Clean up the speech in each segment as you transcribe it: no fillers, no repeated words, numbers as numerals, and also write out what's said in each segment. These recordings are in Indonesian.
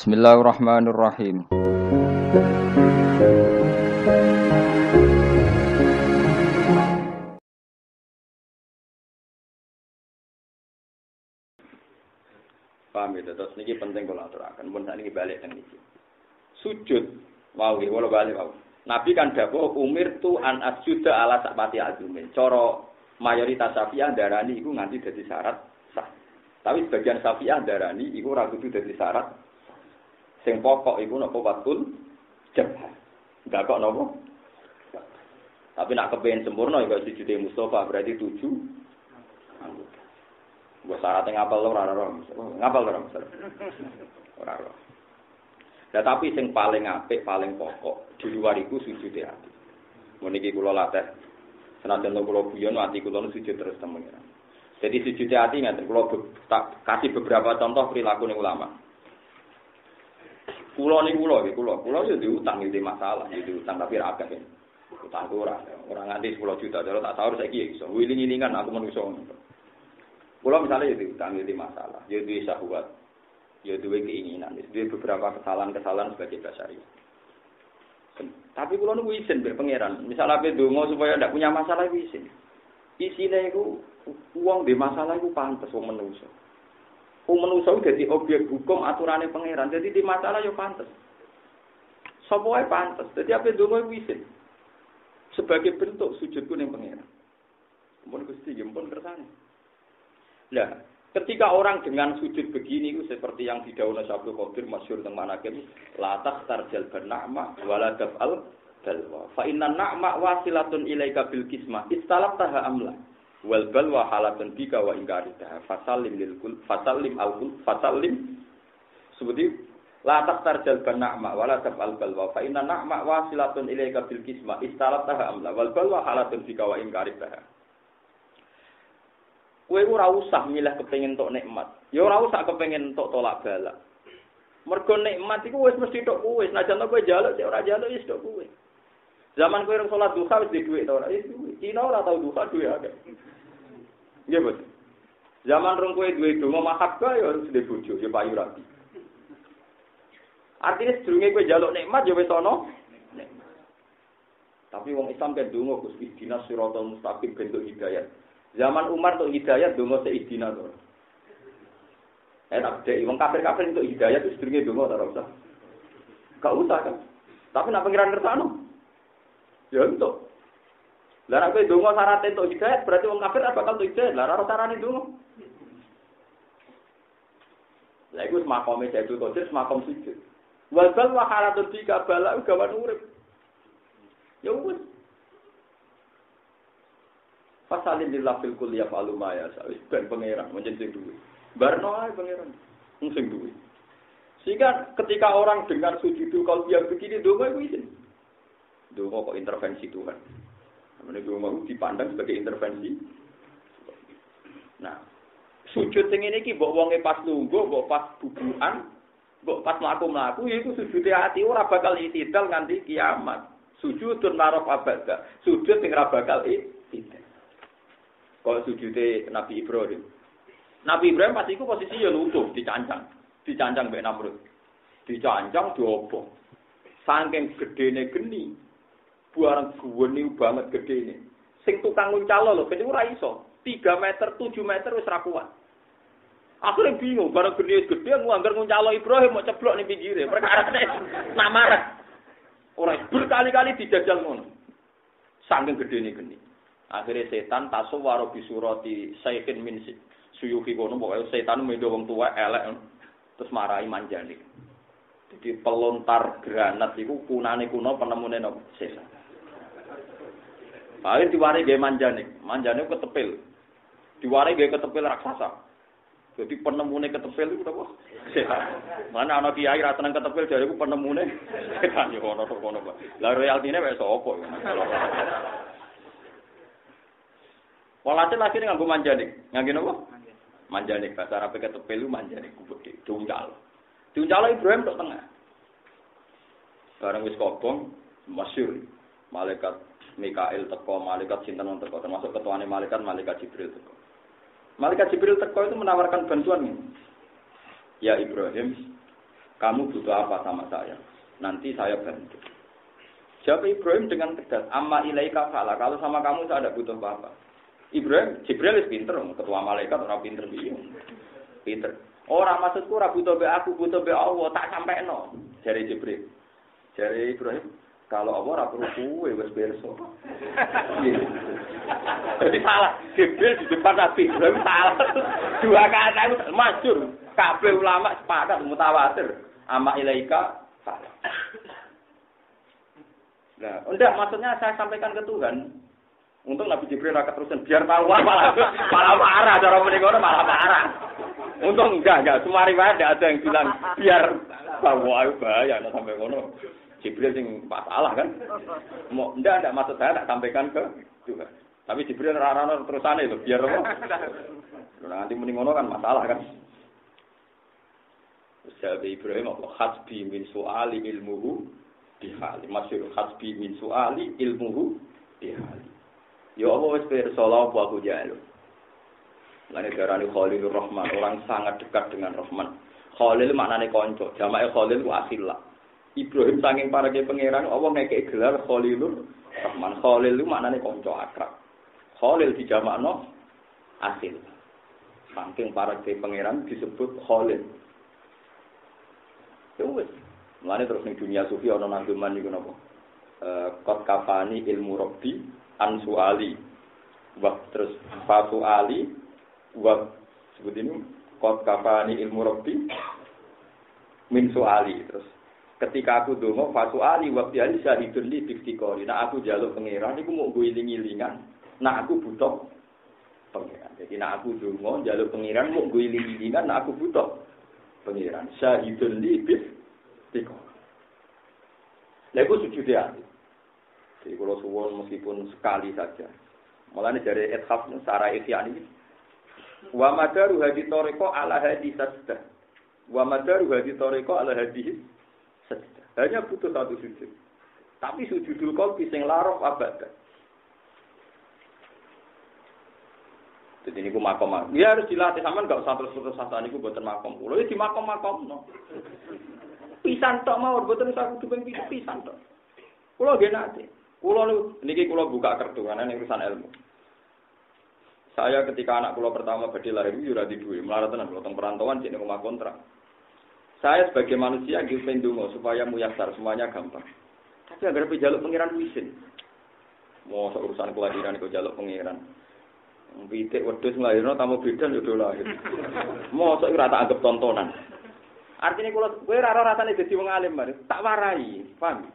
Bismillahirrahmanirrahim. Paham ya, terus niki penting kula aturaken. Mun sakniki balik teng niki. Sujud wau nggih kula balik wau. Nabi kan dawuh umir tu an asjuda ala sakpati azumin. Cara mayoritas Syafi'iyah darani iku nganti dadi syarat sah. Tapi sebagian Syafi'iyah darani iku ora kudu dadi syarat. Sing pokok iku napa watul jabah. Enggak kok napa? Tapi nak kepengin sempurna ya sujude Mustofa berarti 7 anggota. Gue syaratnya ngapal ora ngapal ora ora. Nah tapi sing paling apik, paling pokok di luar iku sujude ati. Meniki kula latih. Senajan kula guyon ati kula sujud terus temen. Jadi sujude ati ngaten kula tak kasih beberapa contoh perilaku ulama. Kula yo diutang iki masalah, diutang tapi ra akeh. Utang ora nganti 10 juta, terus tak sahur saiki iso. Wiling-wilingan aku menungso. Kula misalnya ya diutang iki masalah, ya duwe syahwat, ya duwe keinginan, duwe beberapa kesalahan-kesalahan sebagai basari. Tapi kula niku izin mbek pangeran. Misal ape donga supaya ndak punya masalah iku izin. Isine iku wong dhe masalah iku pantes wong menungso. Wong menungso dadi objek hukum aturane pangeran. Jadi di masalah yo pantes. Sapa wae pantes. Dadi ape donga iku izin. Sebagai bentuk sujudku ning pangeran. Mun Gusti pun kersane. Nah, ketika orang dengan sujud begini itu seperti yang didhawuhna Syaikhul Qadir masyhur teng manaqib la taqtarjal ban'ama wala taf'al balwa fa inna na'ma wasilatun ilaika bil kismah istalaftaha amla wal balwa halatun bika wa ingkaritaha fasallim lil kul fasallim al kul fasallim seperti la taqtarjal ban'ama wala taf'al balwa fa inna na'ma wasilatun ilaika bil kismah istalaftaha amla wal balwa halatun bika wa ingkaritaha. Kowe ora usah milih kepengin tok nikmat. Ya ora usah kepengin tok tolak balak. Mergo nikmat iku wis mesti tok kowe. Senajan kowe njaluk sik ora njaluk wis tok kowe. Zaman kowe rong salat duha wis dhuwit ta ora? Wis duwe. Cina ora tau duha duwe akeh. Nggih, Bos. Zaman rong kowe duwe donga mahabbah ya harus duwe bojo, ya payu rapi. Artinya sedurunge kowe njaluk nikmat ya wis ana. Tapi wong Islam kan donga Gusti dinas siratal mustaqim bentuk hidayah. Zaman Umar untuk hidayah donga seidina to. Tak dek wong kafir-kafir untuk hidayah itu sedurunge donga ora usah. Gak usah kan. Tapi nek pengiran kersane. Ya entuk. Lah nek kowe donga syarat entuk hidayah berarti wong kafir apa bakal entuk hidayah. Lah ora carane donga. Lah iku makome Sayyidul Qadir makom sujud. Wal bal wa halatun tika bala gawan urip. Ya wis. Fasalin lillah fil kulli yaf'alu ma yasha. Ben pangeran menjen sing duwe. Barno ae pangeran sing duwe. Sehingga ketika orang dengar sujudul qalbiyah begini donga iku izin. Donga kok intervensi Tuhan. Namanya donga dipandang sebagai intervensi. Nah, sujud sing ngene iki mbok wonge pas lungguh, mbok pas bubukan, mbok pas mlaku-mlaku iku sujude ati ora bakal itidal nganti kiamat. Sujudun maraf abada. Sujud sing ora bakal itidal. Kalau sujudnya Nabi Ibrahim. Nabi Ibrahim pas itu posisi ya lungguh, dicancang mbek Namrud. Dicancang diobong. Saking gedene geni. Barang geni banget gedene. Sing tukang nguncalo lho, ben ora iso. 3 meter, 7 meter wis ra kuat. Akhire bingung, barang geni gede nganggar nguncalo Ibrahim mau ceblok ning pinggire. Perkarane nak marah. Ora berkali-kali dijajal ngono. Saking gedene geni. Akhirnya setan tasawwara bi surati sayyidin min suyuhi kono pokoke setan medo wong tuwa elek terus marahi Manjanik. Jadi pelontar granat iku kunane kuno penemune napa setan. Akhire diwari gawe Manjanik. Manjanik ketepil. Diwari gawe ketepil raksasa. Jadi penemune ketepil iku napa? Setan. Mana ana kiai ra tenang ketepil jareku penemune setan yo ono to kono. Lah royaltine wis sapa? Walhasil akhirnya nganggo Manjanik. Nganggo napa? Manjanik. Bahasa Arab ketepil lu Manjanik gede. Diuncal. Diuncal Ibrahim tok tengah. Bareng wis kobong, masyhur. Malaikat Mikail teko, malaikat sinten teko, termasuk ketuane malaikat Jibril teko. Malaikat Jibril teko itu menawarkan bantuan ini. Ya Ibrahim, Kamu butuh apa sama saya? Nanti saya bantu. Jawab Ibrahim dengan tegas, amma ilaika fala. Kalau sama kamu saya tidak butuh apa-apa. Ibrahim, Jibril wis pinter, ketua malaikat ora pinter piye. Pinter. Ora maksudku ora butuh be aku, butuh be Allah, tak sampeno. Jare Jibril. Jare Ibrahim, kalau Allah ora perlu kuwe wis berso. Jadi salah. Jibril di depan Nabi Ibrahim salah. Dua kata itu masyhur. Kabeh ulama sepakat mutawatir. Amma ilaika fala. Nah, enggak maksudnya saya sampaikan ke Tuhan. Untung Nabi Jibril rakyat terusan biar tahu malah marah cara menikono malah marah. Untung enggak semua riwayat ada yang bilang biar tahu ayo bahaya sampai ngono. Jibril sing masalah kan. Mau enggak maksud saya tak sampaikan ke Tuhan. Tapi Jibril rarana terusane itu biar apa? Nanti menikono kan masalah kan. Sahabat Ibrahim apa hasbi min su'ali ilmuhu bihali. Masyhur hasbi min su'ali ilmuhu bihali. Ya Allah wis pirsa la apa aku jalo. Lan darani Khalilur Rahman, orang sangat dekat dengan Rahman. Khalil maknane kanca, jamake Khalil ku akhillah. Ibrahim saking parake pangeran Allah ngekek gelar Khalilur Rahman. Khalil ku maknane kanca akrab. Khalil dijamakno akhil. Saking parake pangeran disebut Khalil. Wes. Mulane terus ning dunia sufi ana nazuman niku napa? Qad kafani ilmu rabbi an suali. Wa terus fa suali wa sebut ini qad kafani ilmu rabbi min suali. Terus ketika aku donga fa suali wa biali syahidun li biftikori. Nah aku njaluk pangeran niku mau guling-gilingan. Nah aku butuh pangeran. Jadi nah aku donga njaluk pangeran mau guling-gilingan nah aku butuh pengiran syahidun libis tiko. Lha iku sujud ya. Jadi kalau suwon meskipun sekali saja. Mulane dari ithaf secara ihya ini wa madaru hadi tariqa ala hadi sajdah. Wa madaru hadi tariqa ala hadi sajdah. Hanya butuh satu sujud. Tapi sujudul qalbi sing laraf abad. Jadi niku makom. Ya harus dilatih sampean enggak usah terus-terus sasa niku mboten makom. Kulo iki makom-makomno. Pisan tok mawon mboten usah kudu ping pisan tok. Kulo nggih nate. Kulo niki kulo buka kertu ana ning urusan ilmu. Saya ketika anak kulo pertama badhe lahir yo ora di duwe, melarat tenan kulo teng perantauan jenenge omah kontrak. Saya sebagai manusia nggih pendonga supaya muyasar semuanya gampang. Tapi agar pejaluk pengiran wisin. Mau urusan kelahiran iku jaluk pengiran. Pitik wedhus nglairno tamu bidan yo do lahir. Mosok ora tak anggap tontonan. Artine kula kowe ora rasane dadi wong alim bare, tak warai, paham?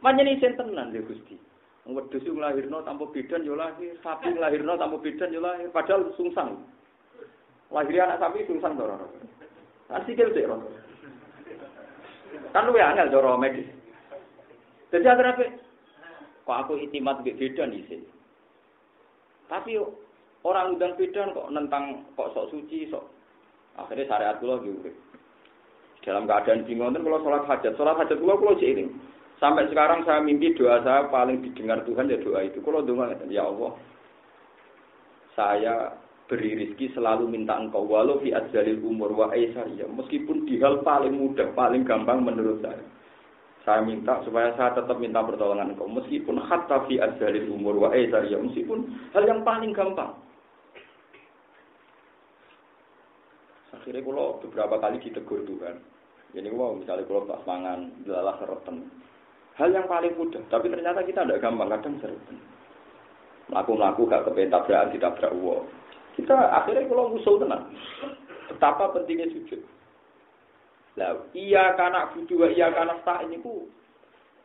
Manjene isen tenan lho Gusti. Wedhus yo nglairno tanpa bidan yo lahir, sapi nglairno tanpa bidan yo lahir, padahal sungsang. Lahir anak sapi sungsang to ora. Kan sikil sik ora. Kan luwe angel cara medis. Dadi akhire kok aku itimat mbek bidan isin. Tapi yo orang undang bidan kok nentang kok sok suci sok. Akhirnya syariat kula nggih. Dalam keadaan bingung kan kalau sholat hajat kula seiring. Sampai sekarang saya mimpi doa saya paling didengar Tuhan ya doa itu. Kalau doa ya Allah, saya beri rezeki selalu minta Engkau walau fi adzalil umur wa aisariyah. Meskipun di hal paling mudah, paling gampang menurut saya. Saya minta supaya saya tetap minta pertolongan Engkau meskipun hatta fi adzalil umur wa aisariyah, meskipun hal yang paling gampang. Akhirnya kalau beberapa kali ditegur Tuhan. Jadi kalau misalnya kalau pas mangan, lalah seretan. Hal yang paling mudah, tapi ternyata kita tidak gampang, kadang seretan. Melaku-melaku gak kepengen tabrakan, ditabrak uang. Kita akhirnya kalau ngusul tenang. Betapa pentingnya sujud. Lah, iya kanak budu, iya kanak tak ini ku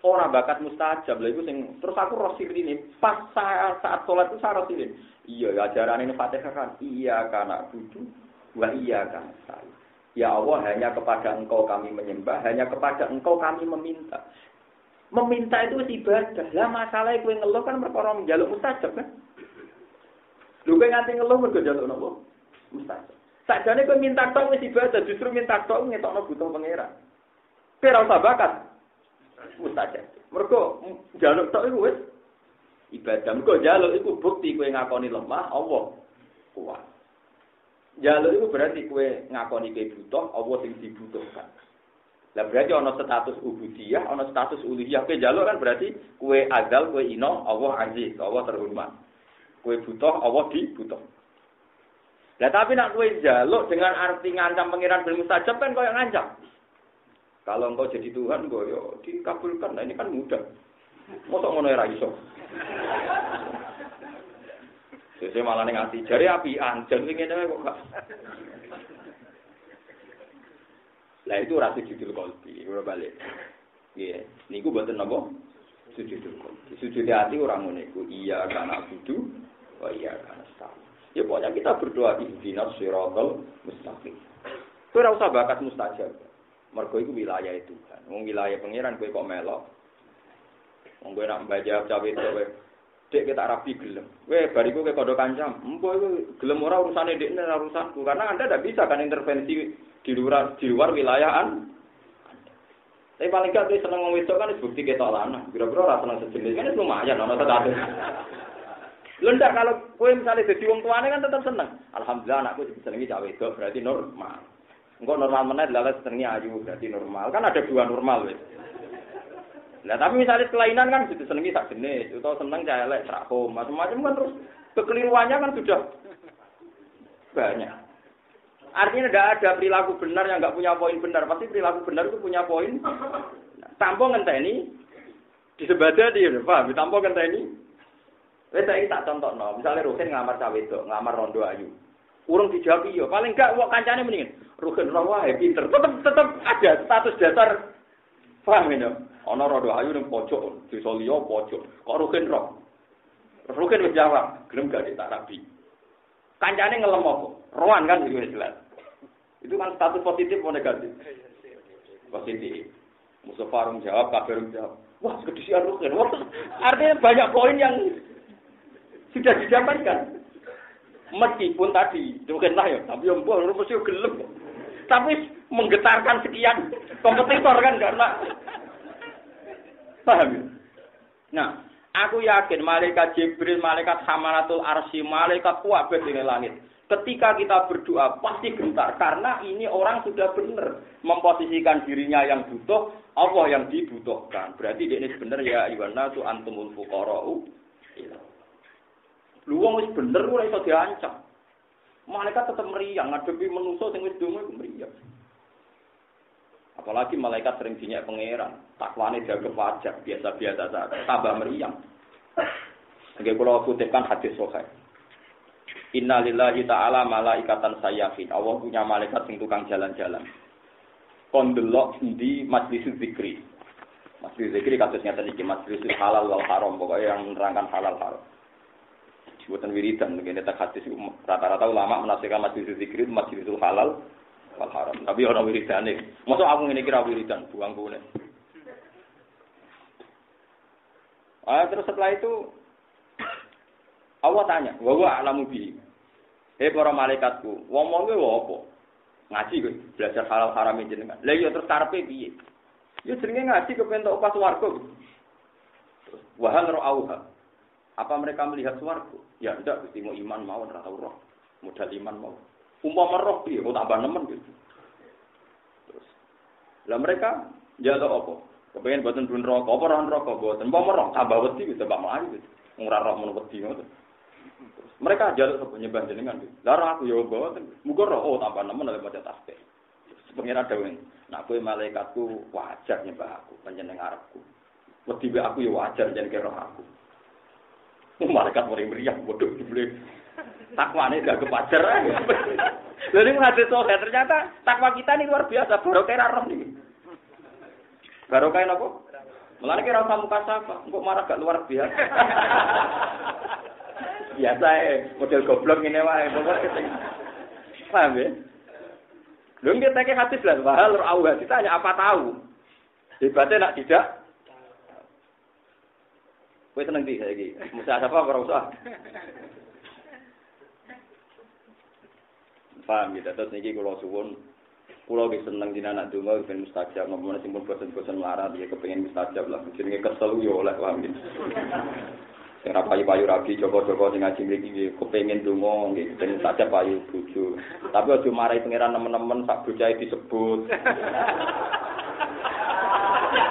orang bakat mustajab. Lah itu sing terus aku rosil ini pas saat sholat itu saya rosil ini. Iya ajaran ini Fatihah kan. Iya kanak budu. Wa iya kan saya. Ya Allah hanya kepada Engkau kami menyembah, hanya kepada Engkau kami meminta. Meminta itu ibadah. Lah masalah kowe ngeluh kan perkara njaluk mustajab kan. Lho kowe nganti ngeluh mergo njaluk napa? Mustajab. Sakjane kowe minta tok wis ibadah, justru minta tok ngetokno butuh pangeran. Kowe ora usah bakat. Mustajab. Mergo njaluk tok iku wis ibadah. Mergo njaluk iku bukti kowe ngakoni lemah, Allah kuat. Jalur itu berarti kue ngakoni kue butuh, Allah sing dibutuhkan. Lah berarti ana status ubudiyah, ana status uluhiyah. Kowe njaluk kan berarti kowe azal, kowe ino, Allah aziz, Allah terhormat. Kowe butuh, Allah dibutuh. Lah tapi nak kowe njaluk dengan arti ngancam pangeran bil mustajab kan koyo ngancam. Kalau engkau jadi Tuhan, koyo dikabulkan. Nah ini kan mudah. Mosok ngono ora iso. Sesuk malah ning ati jare apian, jan sing ngene kok gak. Lah itu rasa sujudul qalbi, ora balik. Nggih, niku mboten napa? Sujudul qalbi. Sujud hati orang ngono iku iya kana kudu, wa iya kana sah. Ya pokoknya kita berdoa ihdinas siratal mustaqim. Kowe ora usah bakat mustajab. Mergo iku wilayah Tuhan. Wong wilayah pangeran kowe kok melok. Wong kowe nak mbajak cawe kowe. Dek kita rapi gelem. Kowe bariku kowe kodho kancam. Empo iku gelem ora urusane dekne ora urusanku. Karena Anda tidak bisa kan intervensi di luar wilayah Tapi paling gak seneng wong wedok kan bukti ketok lanang. Kira-kira ora seneng sejenis kan lumayan ana status. Lho ndak kalau kowe misalnya dadi wong tuane kan tetap seneng. Alhamdulillah anakku disenengi cawe wedok berarti normal. Engko normal meneh lha senengi ayu berarti normal. Kan ada dua normal wis. Nah, tapi misalnya kelainan kan gitu senengi sak jenis, atau seneng cah elek serakom, macam-macam kan terus kekeliruannya kan sudah banyak. Artinya tidak ada perilaku benar yang nggak punya poin benar. Pasti perilaku benar itu punya poin. Tanpa ngenteni disebadah dia, paham? Tanpa ngenteni. Wes saiki tak contohno, misalnya Ruhin ngamar cawe wedok, ngamar rondo ayu. Urung dijawab iya, paling enggak wong kancane mendingin. Ruhin ora wae pinter, tetep ada status dasar. Paham ya? Ana rondo ayu ning pojok, desa liya pojok. Kok Ruhin ro? Ruhin wis jawab, gelem gak tak rabi. Kancane ngelem apa? Rohan kan itu jelas. Itu kan status positif atau negatif? Positif. Mustafa rum jawab, Kabir jawab. Wah, kedisian Ruhin. Wah, artinya banyak poin yang sudah didapatkan. Meskipun tadi, mungkin lah ya, tapi yang buah mesti gelem. Tapi menggetarkan sekian kompetitor kan karena paham ya? Nah, aku yakin malaikat Jibril, malaikat Hamalatul Arsy, malaikat kuwabeh di langit. Ketika kita berdoa pasti gentar karena ini orang sudah benar memposisikan dirinya yang butuh, Allah yang dibutuhkan. Berarti ini benar ya Iwana tu antumul fuqara'u. Lu wong wis bener ora iso diancam. Malaikat tetap meriang ngadepi manusa sing wis donga iku meriang. Apalagi malaikat sering dinyak pangeran, takwane jaga pajak biasa-biasa saja, tambah meriang. Nggih kula kutipkan hadis sahih. Inna lillahi ta'ala malaikatan sayyafin. Allah punya malaikat sing tukang jalan-jalan. Kon delok di majlis zikri. Majlis zikri kados ngeten iki, majlis halal wal haram, pokoke yang menerangkan halal haram. Buatan wiridan, begini tak hadis rata-rata ulama menafsirkan majlis zikri itu majlisul halal wal haram. Tapi orang wiridan nih, masuk aku ini kira wiridan, buang gue. Terus setelah itu Allah tanya, wa alamu bi. Para malaikatku, wong-wonge apa? Ngaji kowe, belajar halal haram jenengan. Lah iya terus karepe piye? Ya jenenge ngaji kepen tok pas swarga. Wa hal ra'auha. Apa mereka melihat swarga? Ya ndak, mesti mau iman mau ora tau roh. Modal iman mau. Umpama roh piye, kok tambah nemen gitu. Terus lah mereka njaluk apa? Kepengen boten dun neraka, apa ora neraka boten. Umpama roh tambah wedi gitu, tambah mlayu gitu. Ora roh men wedi ngoten. Mereka jaluk sapa nyembah jenengan. Lah aku ya boten. Muga roh oh tambah nemen oleh maca tasbih. Pengira dawuh, nek kowe malaikatku wajar nyembah aku, panjenengan arepku. Wedi aku ya wajar yen kira aku. Malaikat meriah bodoh dibeli. Takwane gak kepajar. Lha ning hadis sahih ternyata takwa kita ini luar biasa, barokah ra roh niki. Barokah napa? Mulane kira usah muka sapa, engko marah gak luar biasa. Biasa model goblok ngene wae, pokoke sing paham ya. Lho nggih teke hadis lah, wahal auha ditanya apa tahu. Hebatnya nak tidak. Kowe seneng ndi saiki? Musa apa ora usah. Paham gitu, terus niki kula suwun kula ge seneng dina anak donga ben mustajab, nomor sing pun bosen-bosen larat ya kepengin mustajab lah. Jenenge kesel yo oleh paham gitu. Sing ra payu-payu rabi Joko-joko sing ngaji mriki kepengin donga nggih ben mustajab payu bojo. Tapi aja marahi pangeran nemen-nemen sak bocahe disebut.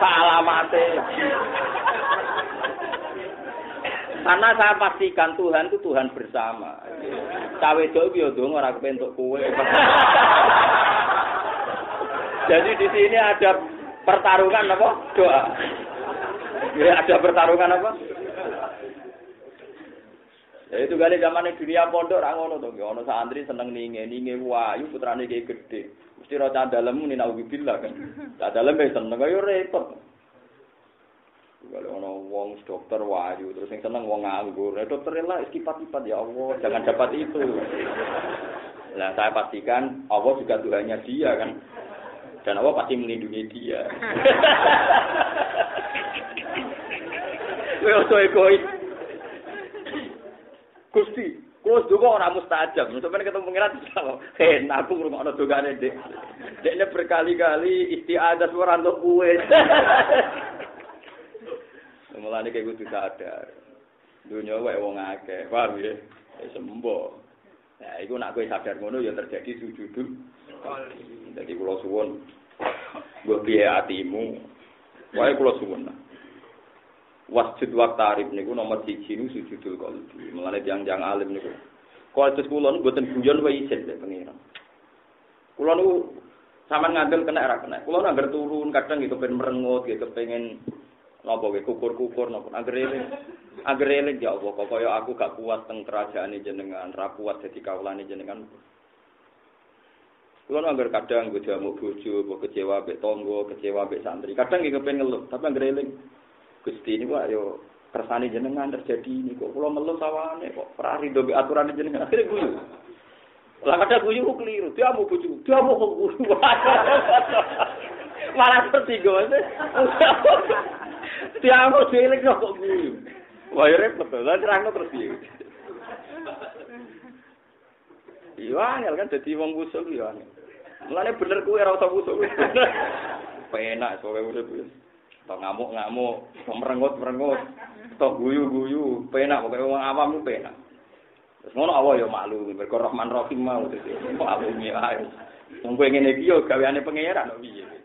Alamate. Karena saya pastikan Tuhan itu Tuhan bersama. Cawe wedok yo dong ora kepentuk kowe. Jadi di sini ada pertarungan apa? Doa. Ya ada pertarungan apa? Ya itu kali zaman dunia pondok ra ngono to, ono santri seneng ninge wayu putrane iki gedhe. Mesti ora candalem ni naudzubillah kan. Candalem wis seneng kaya repot. Kalau ono wong dokter wayu terus yang seneng wong nganggur. Dokter lah istipat-ipat ya Allah, jangan dapat itu. Nah, saya pastikan Allah juga Tuhannya dia kan. Dan Allah pasti melindungi dia. Kowe ojo egois. Gusti, kulo donga ora mustajab. Sampeyan ketemu pengiran sama. Aku ngrungokno dongane Dik. Dekne berkali-kali istiadat ora entuk kuwe. Mulane kaya kudu sadar. Dunya wae wong akeh, paham ya? Sembo. Nah, iku nek kowe sadar ngono ya terjadi sujudul. Dadi kula suwun mbok piye atimu. Wae kula suwun. Wasjud waqtarib niku nomor 1 niku sujudul qalbi. Mulane tiyang-tiyang alim niku. Kualitas kula niku mboten guyon wae isin lek pengiran. Kula niku sampean ngandel kena ra kena. Kula nangger turun kadang gitu kepen merengut, gitu pengen napa wae kukur-kukur napa anggere eling ya Allah kok kaya aku gak kuat teng kerajaane jenengan ra kuat dadi kawulane jenengan kula anggere kadang go jamu bojo apa kecewa mbek tangga kecewa mbek santri kadang nggih kepen ngeluh tapi anggere eling Gusti niku ayo kersane jenengan terjadi ini kok kula ngeluh sawane kok ora rido mbek aturane jenengan akhire guyu lah kadang guyu kok keliru dia mau bojo dia mau kok guyu malah tertinggal dia mau cilik kok guyu. Wah, repot to. Lah terangno terus piye? Iya, angel kan dadi wong usul ya. Mulane bener kuwi ora usah usul. Penak kowe urip wis. Tok ngamuk-ngamuk, merengut-merengut, tok guyu-guyu, penak pokoke wong awam ku penak. Terus ngono Allah ya maklum, mergo Rahman Rahim mau dadi maklumi ae. Wong kowe ngene iki yo gaweane pangeran kok piye.